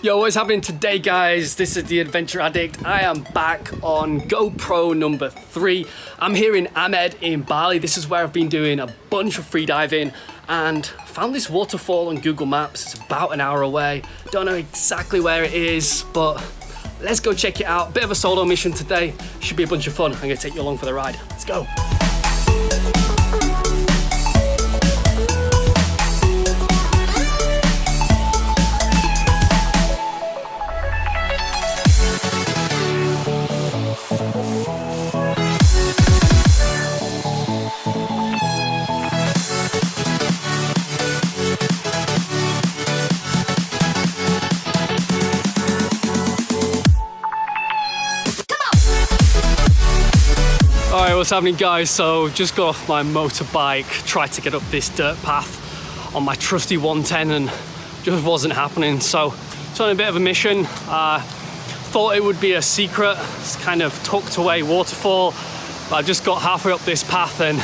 Yo, what's happening today, guys? This is the Adventure Addict. I am back on GoPro number 3. I'm here in Amed in Bali. This is where I've been doing a bunch of freediving and found this waterfall on Google Maps. It's about an hour away. Don't know exactly where it is, but let's go check it out. Bit of a solo mission today. Should be a bunch of fun. I'm gonna take you along for the ride. Let's go. Alright, what's happening, guys? So just got off my motorbike, tried to get up this dirt path on my trusty 110 and just wasn't happening. So it's on a bit of a mission. Thought it would be a secret, it's kind of tucked away waterfall. But I just got halfway up this path and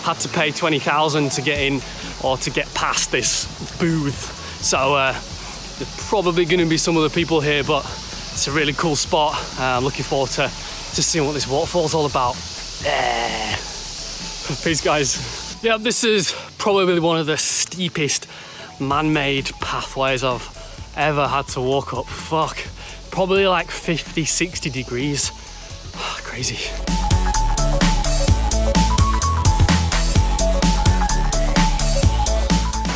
had to pay 20,000 to get in or to get past this booth. So there's probably going to be some other people here, but it's a really cool spot. I'm looking forward to seeing what this waterfall's all about. Yeah. Peace, guys. Yeah, this is probably one of the steepest man-made pathways I've ever had to walk up. Fuck, probably like 50, 60 degrees. Crazy.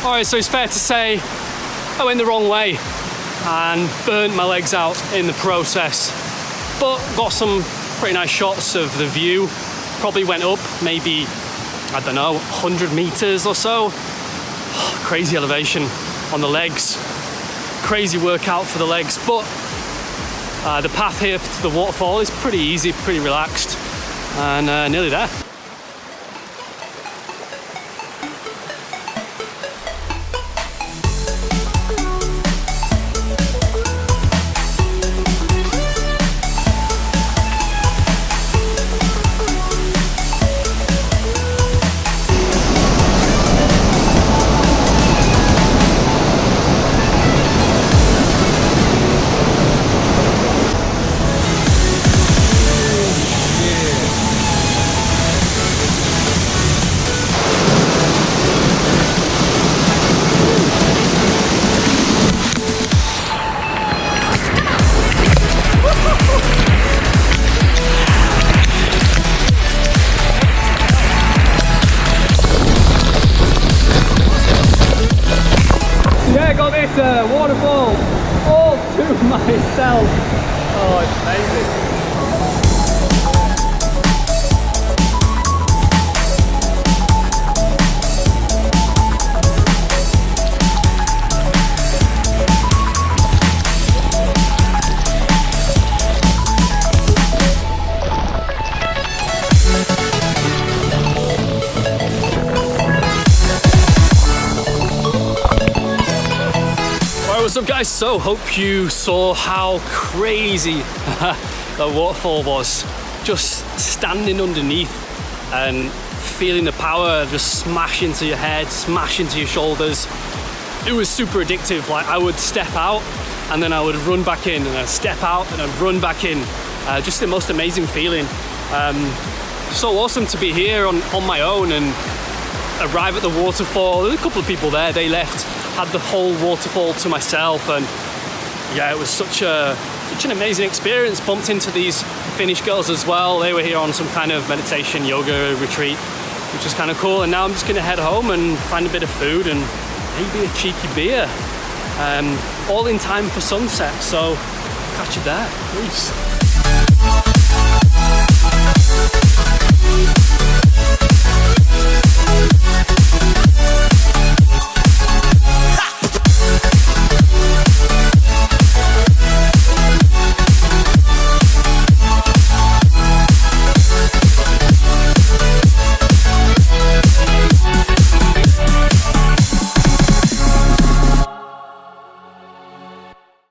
All right, so it's fair to say I went the wrong way and burnt my legs out in the process, but got some pretty nice shots of the view. Probably went up maybe, I don't know, 100 meters or so. Crazy elevation on the legs. Crazy workout for the legs, but the path here to the waterfall is pretty easy, pretty relaxed, and nearly there. Yeah, I got this waterfall all to myself. Oh, it's amazing. What's up, guys? So hope you saw how crazy the waterfall was. Just standing underneath and feeling the power just smash into your head, smash into your shoulders. It was super addictive. Like, I would step out and then I would run back in, and I'd step out and I'd run back in. Just the most amazing feeling. So awesome to be here on my own and arrive at the waterfall. There's a couple of people there, they left, had the whole waterfall to myself, and yeah, it was such an amazing experience. Bumped into these Finnish girls as well. They were here on some kind of meditation yoga retreat, which is kind of cool. And now I'm just gonna head home and find a bit of food and maybe a cheeky beer, all in time for sunset. So catch you there. Peace.